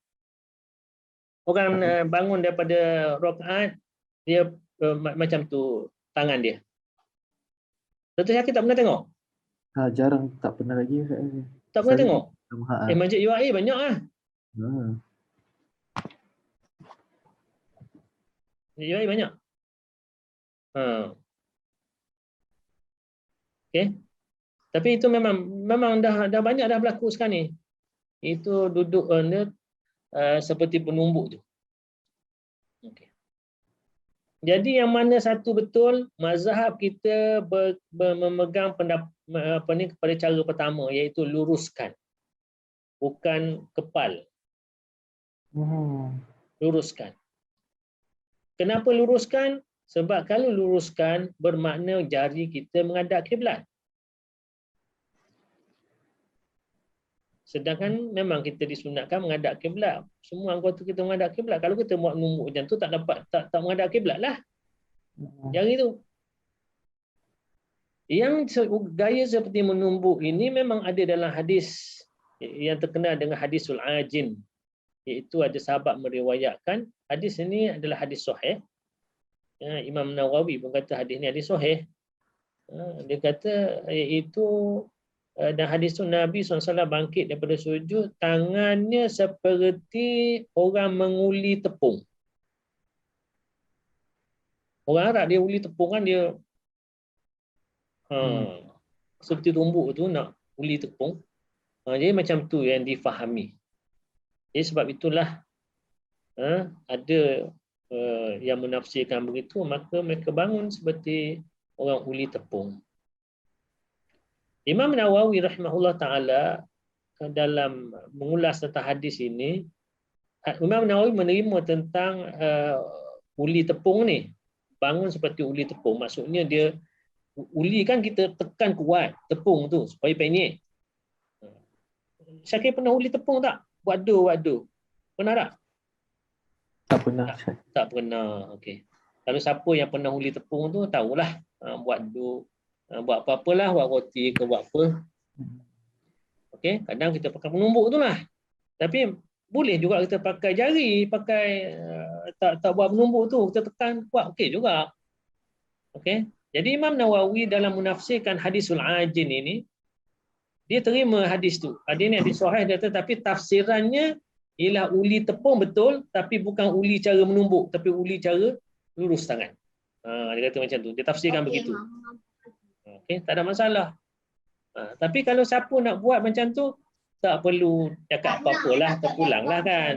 Orang bangun daripada rakaat, dia macam tu tangan dia. Dr. Syakir tak pernah tengok? Jarang, tak pernah lagi. Tak pernah tengok? Masjid UAE banyak lah. Masjid UAE banyak. Okey. Tapi itu memang dah banyak dah berlaku sekarang ni. Itu duduk seperti penumbuk tu. Okey. Jadi yang mana satu betul mazhab kita memegang kepada cara pertama iaitu luruskan. Bukan kepal. Luruskan. Kenapa luruskan? Sebab kalau luruskan bermakna jari kita menghadap kiblat. Sedangkan memang kita disunatkan menghadap kiblat. Semua anggota kita menghadap kiblat. Kalau kita buat menumbuk macam tu tak menghadap kiblat lah. Jari tu. Yang gaya seperti menumbuk ini memang ada dalam hadis yang terkenal dengan hadisul ajin. Iaitu ada sahabat meriwayatkan hadis ini adalah hadis sahih. Imam Nawawi pun kata hadis ni hadis sahih. Dia kata iaitu dan hadis tu Nabi SAW bangkit daripada sujud, tangannya seperti orang menguli tepung. Orang Arab dia uli tepung kan dia seperti tumbuk tu nak uli tepung. Jadi macam tu yang difahami. Jadi sebab itulah ada yang menafsirkan begitu, maka mereka bangun seperti orang uli tepung. Imam Nawawi rahimahullah ta'ala dalam mengulas tentang hadis ini, Imam Nawawi menerima tentang uli tepung ni. Bangun seperti uli tepung. Maksudnya dia, uli kan kita tekan kuat tepung tu supaya penyek. Syakir pernah uli tepung tak? Waduh. Pernah tak? Tak pernah. Tak pernah. Okey. Kalau siapa yang pernah uli tepung tu tahulah buat apa-apalah, buat roti ke buat apa. Okey, kadang kita pakai penumbuk tu lah. Tapi boleh juga kita pakai jari, pakai tak buat penumbuk tu, kita tekan kuat, okey juga. Okey. Jadi Imam Nawawi dalam menafsirkan hadisul ajin ini, dia terima hadis tu. Hadis ni hadis sahih dia, tetapi tafsirannya ialah uli tepung betul, tapi bukan uli cara menumbuk, tapi uli cara lurus tangan. Dia kata macam tu. Dia tafsirkan begitu. Okey, tak ada masalah. Tapi kalau siapa nak buat macam tu, tak perlu cakap apa-apalah, terpulanglah kan.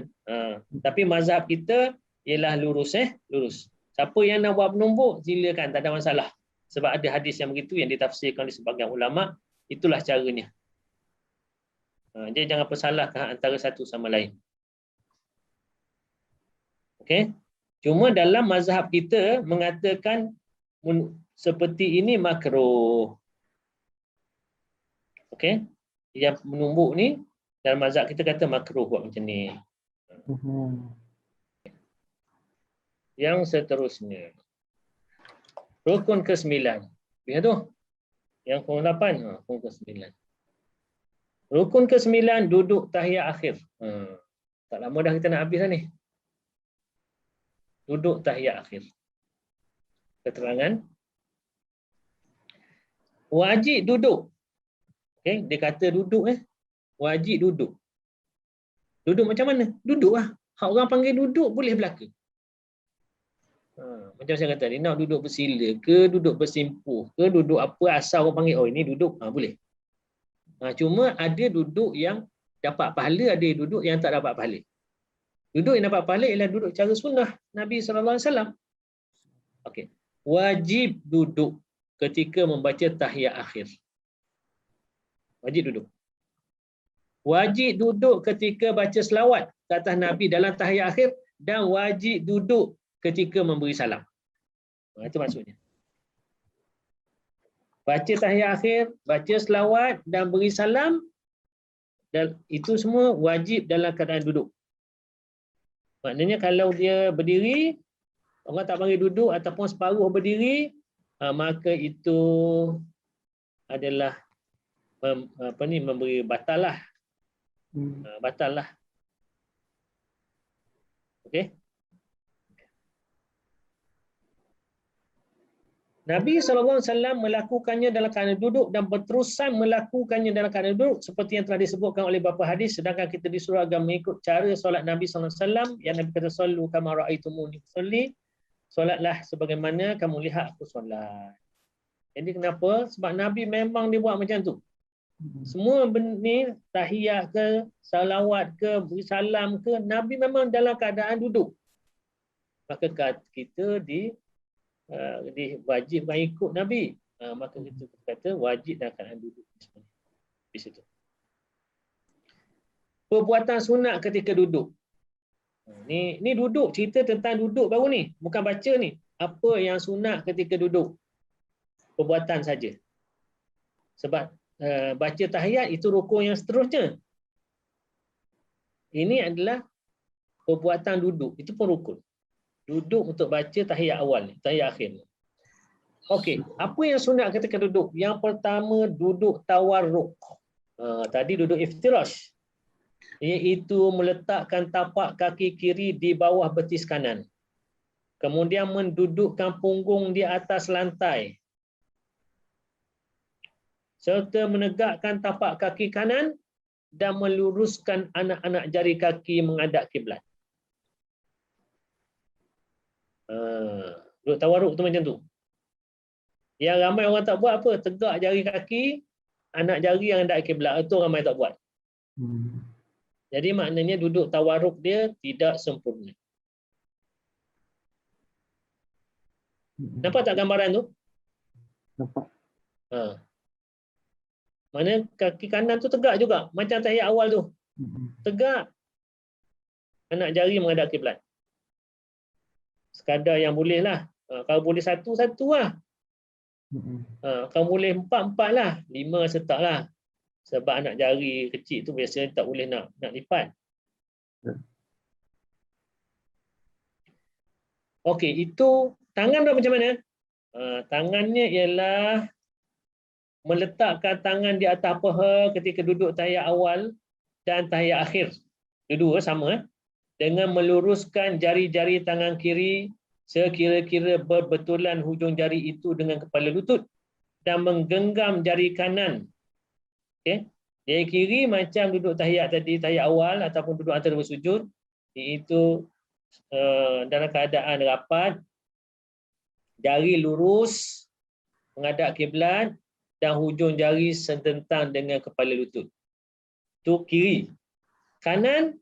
Tapi mazhab kita ialah lurus. Lurus. Siapa yang nak buat penumbuk, silakan, tak ada masalah. Sebab ada hadis yang begitu yang ditafsirkan oleh sebagian ulama, itulah caranya. Jadi jangan persalahkan antara satu sama lain. Okey. Cuma dalam mazhab kita mengatakan seperti ini makruh. Okey. Yang menumbuk ni dalam mazhab kita kata makruh buat macam ni. Yang seterusnya. Rukun ke-9. Lihat tu. Yang rukun 8, rukun ke-9. Rukun ke-9 duduk tahiyat akhir. Tak lama dah kita nak habis dah ni. Duduk tahiyat akhir. Keterangan. Wajib duduk. Okay, dia kata duduk wajib duduk. Duduk macam mana? Duduk lah. Hak orang panggil duduk boleh berlaku. Macam saya kata, dia nak duduk bersila ke, duduk bersimpuh ke, duduk apa, asal orang panggil, oh ini duduk, boleh. Cuma ada duduk yang dapat pahala, ada duduk yang tak dapat pahala. Duduk yang dapat pahala ialah duduk cara sunnah Nabi SAW. Okey. Wajib duduk ketika membaca tahiyat akhir. Wajib duduk. Wajib duduk ketika baca selawat ke atas Nabi dalam tahiyat akhir dan wajib duduk ketika memberi salam. Itu maksudnya. Baca tahiyat akhir, baca selawat dan beri salam, dan itu semua wajib dalam keadaan duduk. Maknanya kalau dia berdiri, orang tak panggil duduk ataupun separuh berdiri, maka itu adalah memberi batal lah. Batal lah. Okey. Nabi SAW melakukannya dalam keadaan duduk dan berterusan melakukannya dalam keadaan duduk seperti yang telah disebutkan oleh beberapa hadis, sedangkan kita disuruh agar mengikut cara solat Nabi SAW yang Nabi kata sallu kama ra'aitumuni usolli, solatlah sebagaimana kamu lihat aku solat. Jadi kenapa? Sebab Nabi memang dia buat macam tu. Semua ni tahiyat ke, salawat ke, beri salam ke, Nabi memang dalam keadaan duduk. Maka kita diwajibkan ikut Nabi. Maka kita kata wajib dalam keadaan duduk. Di situ. Perbuatan sunat ketika duduk. Ni duduk, cerita tentang duduk baru ni. Bukan baca ni. Apa yang sunat ketika duduk? Perbuatan saja. Sebab baca tahiyat itu rukun yang seterusnya. Ini adalah perbuatan duduk. Itu pun rukun. Duduk untuk baca tahiyat awal ni, tahiyat akhir ni. Okey, apa yang sunat ketika duduk? Yang pertama duduk tawarruk. Tadi duduk iftirash. Iaitu meletakkan tapak kaki kiri di bawah betis kanan. Kemudian mendudukkan punggung di atas lantai. Serta menegakkan tapak kaki kanan dan meluruskan anak-anak jari kaki menghadap kiblat. Duduk tawarruk tu macam tu. Yang ramai orang tak buat apa? Tegak jari kaki, anak jari yang hendak kiblat. Itu ramai tak buat. Jadi maknanya duduk tawarruk dia tidak sempurna. Nampak tak gambaran tu? Nampak. Mana kaki kanan tu tegak juga. Macam tahiyat awal tu. Tegak. Anak jari menghadap kiblat. Sekadar yang boleh lah. Kalau boleh satu lah. Kalau boleh empat lah. 5 setak lah. Sebab anak jari kecil tu biasanya tak boleh nak lipat. Okey, itu tangan dah macam mana? Tangannya ialah meletakkan tangan di atas paha ketika duduk tahiyat awal dan tahiyat akhir. Dua-dua sama. Dengan meluruskan jari-jari tangan kiri sekira-kira berbetulan hujung jari itu dengan kepala lutut dan menggenggam jari kanan. Okey. Jari kiri macam duduk tahiyat tadi, tahiyat awal ataupun duduk antara bersujud, iaitu dalam keadaan rapat, jari lurus menghadap kiblat dan hujung jari sententang dengan kepala lutut. Itu kiri. Kanan,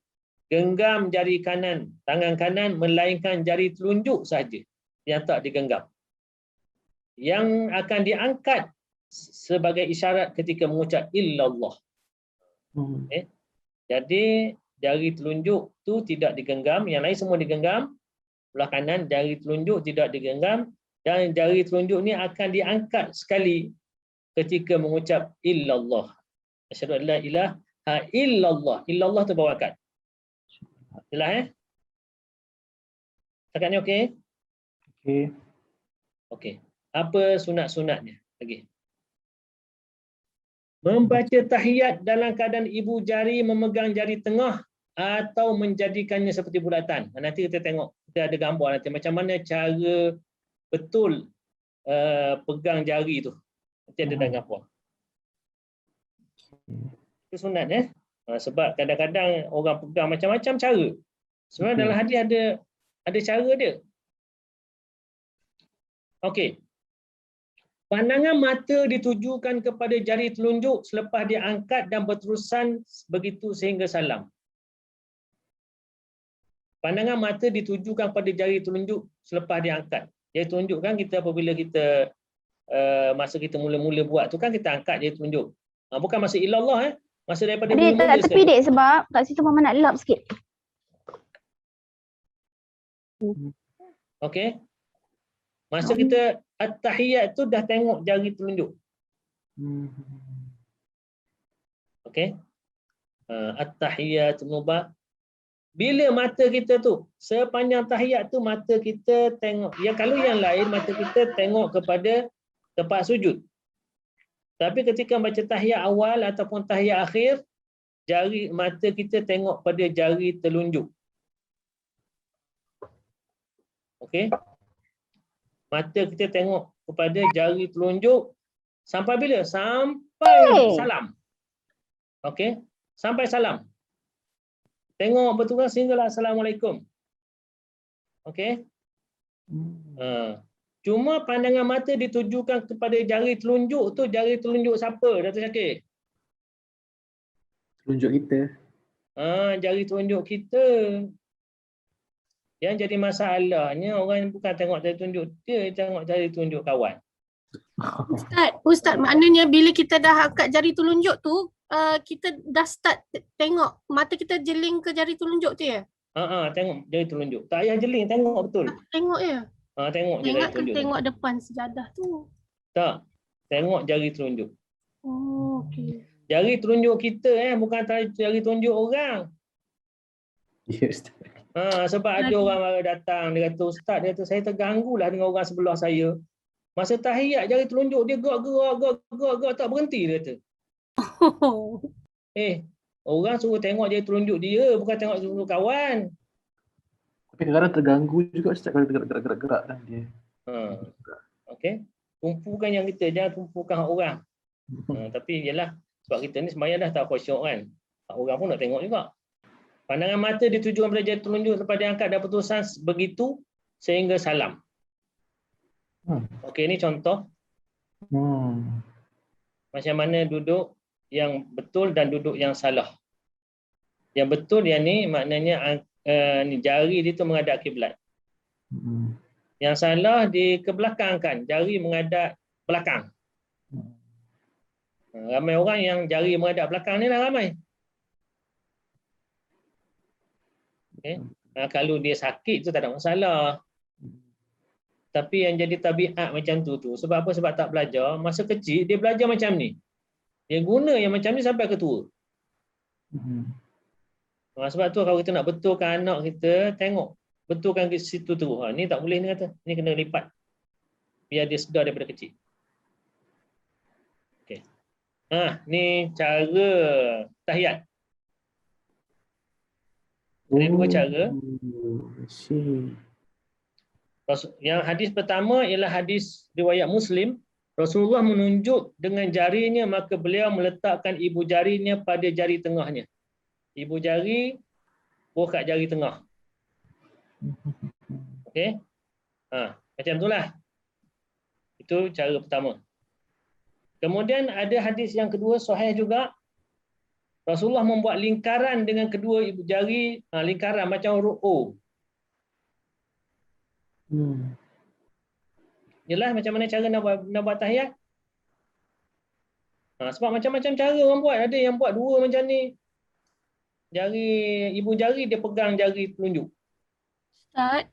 genggam jari kanan, tangan kanan melainkan jari telunjuk saja yang tak digenggam. Yang akan diangkat sebagai isyarat ketika mengucap illallah. Okay. Jadi jari telunjuk tu tidak digenggam, yang lain semua digenggam. Belah kanan jari telunjuk tidak digenggam dan jari telunjuk ni akan diangkat sekali ketika mengucap illallah. Asyhadu an la ilaha illallah. Illallah tu bawa akad. Jelas Setakat ni okey? Okey. Okey. Apa sunat-sunatnya lagi? Membaca tahiyat dalam keadaan ibu jari memegang jari tengah atau menjadikannya seperti bulatan. Nanti kita tengok, kita ada gambar nanti macam mana cara betul pegang jari tu. Nanti ada dalam gambar. Itu sunat sebab kadang-kadang orang pegang macam-macam cara. Sebenarnya dalam hadis ada cara dia. Okey. Pandangan mata ditujukan kepada jari telunjuk selepas diangkat dan berterusan begitu sehingga salam. Pandangan mata ditujukan pada jari telunjuk selepas diangkat. Jari telunjuk kan kita apabila kita masa kita mula-mula buat tu kan kita angkat jari telunjuk. Bukan masa ilallah masa daripada Adik mula-mula tak tepi dek sebab kat situ mama nak lap sikit. Okey. Masa kita at-tahiyat tu dah tengok jari telunjuk. Okey. At-tahiyat mubah. Bila mata kita tu sepanjang tahiyat tu mata kita tengok. Ya kalau yang lain mata kita tengok kepada tempat sujud. Tapi ketika baca tahiyat awal ataupun tahiyat akhir, jari mata kita tengok pada jari telunjuk. Okey. Mata kita tengok kepada jari telunjuk sampai bila? Sampai salam. Okey. Sampai salam. Tengok betul kan sehinggalah Assalamualaikum. Okey. Cuma pandangan mata ditujukan kepada jari telunjuk tu, jari telunjuk siapa, Dato' Syakir? Telunjuk kita. Jari telunjuk kita. Yang jadi masalahnya orang bukan tengok jari telunjuk dia, tengok jari telunjuk kawan. Ustaz, maknanya bila kita dah angkat jari telunjuk tu, kita dah start tengok, mata kita jeling ke jari telunjuk tu ya? Tengok jari telunjuk. Tak payah jeling, tengok betul. Tengok ya? Tengok je jari telunjuk. Tengok depan sejadah tu. Tak, tengok jari telunjuk. Oh, okey. Jari telunjuk kita bukan jari telunjuk orang. Ya, Ustaz. Sebab ada orang datang, dia kata, Ustaz, dia kata, saya terganggulah dengan orang sebelah saya. Masa tahiyat jari telunjuk dia gerak tak berhenti, dia kata. Orang suruh tengok jari telunjuk dia, bukan tengok telunjuk kawan. Tapi kadang-kadang terganggu juga Ustaz kalau gerak-gerak kan dia. Okey. Tumpukan yang kita, jangan tumpukan orang. Tapi yalah, sebab kita ni sembahyang dah tak khusyuk kan. Orang pun nak tengok juga. Pandangan mata ditujukan pada jari telunjuk lepas diangkat dan putusan begitu sehingga salam. Okey, ini contoh. Macam mana duduk yang betul dan duduk yang salah. Yang betul yang ni maknanya jari dia tu menghadap kiblat. Yang salah dikebelakangkan, jari menghadap belakang. Ramai orang yang jari menghadap belakang ni lah ramai. Okay. Kalau dia sakit tu tak ada masalah. Tapi yang jadi tabiat macam tu sebab apa? Sebab tak belajar. Masa kecil dia belajar macam ni. Dia guna yang macam ni sampai ke tua. Sebab tu kalau kita nak betulkan anak kita, tengok. Betulkan ke situ tu. Ni tak boleh ni kata. Ni kena lipat. Biar dia sedar daripada kecil. Okey. Ni cara tahiyat. Ada dua cara. Yang hadis pertama ialah hadis riwayat Muslim. Rasulullah menunjuk dengan jarinya, maka beliau meletakkan ibu jarinya pada jari tengahnya. Ibu jari buah kat jari tengah. Okey. Macam itulah. Itu cara pertama. Kemudian ada hadis yang kedua sahih juga. Rasulullah membuat lingkaran dengan kedua ibu jari, lingkaran macam huruf O. Jelas macam mana cara nak buat tahiyat? Sebab macam-macam cara orang buat. Ada yang buat dua macam ni. Ibu jari dia pegang jari telunjuk. Ustaz,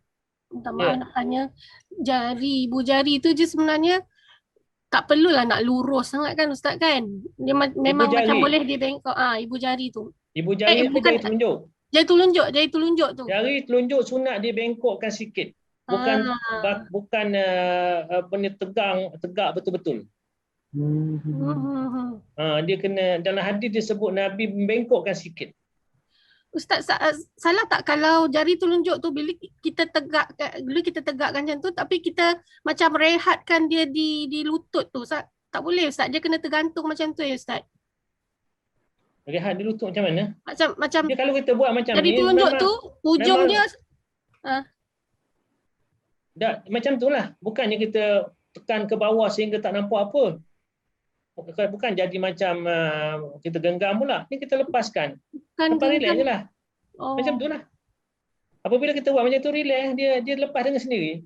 minta maaf nak tanya. Ibu jari tu je sebenarnya tak perlulah nak lurus sangat kan Ustaz kan? Dia memang macam boleh dibengkok. Ibu jari tu. Ibu jari tu jari telunjuk. Jari telunjuk tu. Jari telunjuk sunat dia bengkokkan sikit. Bukan tegak betul-betul. Dia kena, dalam hadis dia sebut Nabi membengkokkan sikit. Ustaz, salah tak kalau jari telunjuk tu bila kita tegakkan macam tu tapi kita macam rehatkan dia di lutut tu. Tak boleh Ustaz, dia kena tergantung macam tu ya Ustaz. Rehat di lutut macam mana? Macam Dia kalau kita buat macam jari ni telunjuk tu ujung memang, dia macam tu lah. Bukannya kita tekan ke bawah sehingga tak nampak apa. Bukan jadi macam kita genggam pula. Ni kita lepaskan. kan Lepas relax je lah. Oh. Macam tu lah. Apabila kita buat macam tu relax, dia lepas dengan sendiri.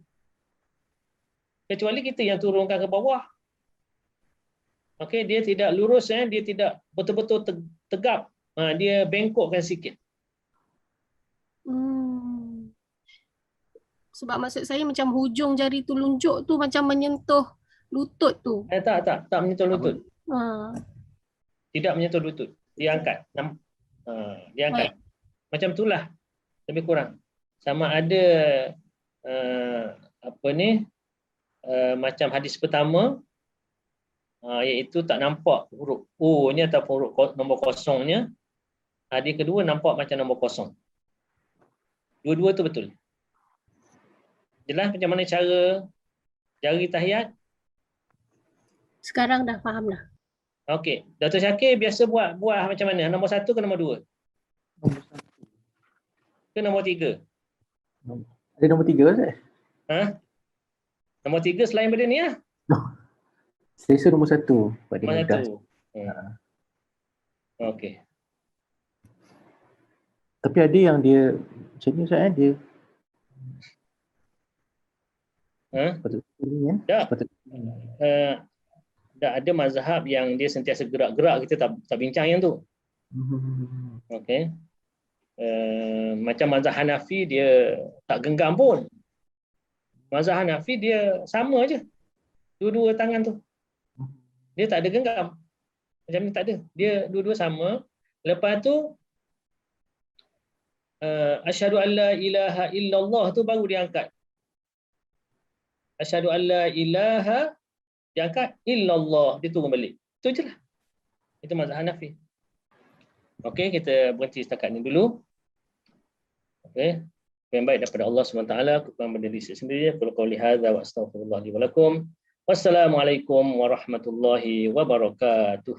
Kecuali kita yang turunkan ke bawah. Okey, dia tidak lurus, dia tidak betul-betul tegap. Dia bengkokkan sikit. Sebab maksud saya macam hujung jari telunjuk tu macam menyentuh lutut tu. Tak menyentuh lutut. Tidak menyentuh lutut. Dia angkat. Dia angkat. Macam itulah lebih kurang. Sama ada macam hadis pertama, iaitu tak nampak huruf O-nya ataupun huruf nombor kosongnya. Hadis kedua nampak macam nombor kosong. Dua-dua tu betul. Jelas macam mana cara jari tahiyat? Sekarang dah faham dah. Okey. Dr. Syakir biasa buat macam mana? Nombor 1 ke nombor 2? Nombor 1. Ke nombor 3? Ada nombor 3 Ustaz? Nombor 3 selain pada ni lah. Saya rasa nombor 1. Nombor 1. Okey. Tapi ada yang dia macam ni Ustaz, dia Tak ada mazhab yang dia sentiasa gerak-gerak, kita tak bincang yang tu. Okey. Macam mazhab Hanafi dia tak genggam pun. Mazhab Hanafi dia sama je. Dua-dua tangan tu. Dia tak ada genggam. Macam ni tak ada. Dia dua-dua sama. Lepas tu asyhadu an la ilaha illallah tu baru dia angkat. Asyhadu an la ilaha, dia angkat, illallah, dia turun balik. Itu je lah. Itu mazhab Hanafi. Okey, kita berhenti setakat ni dulu. Okey. Yang baik daripada Allah SWT, kurang berdiri sendiri. Qul qouli hadza wa astaghfirullah li wa lakum. Wassalamualaikum warahmatullahi wabarakatuh.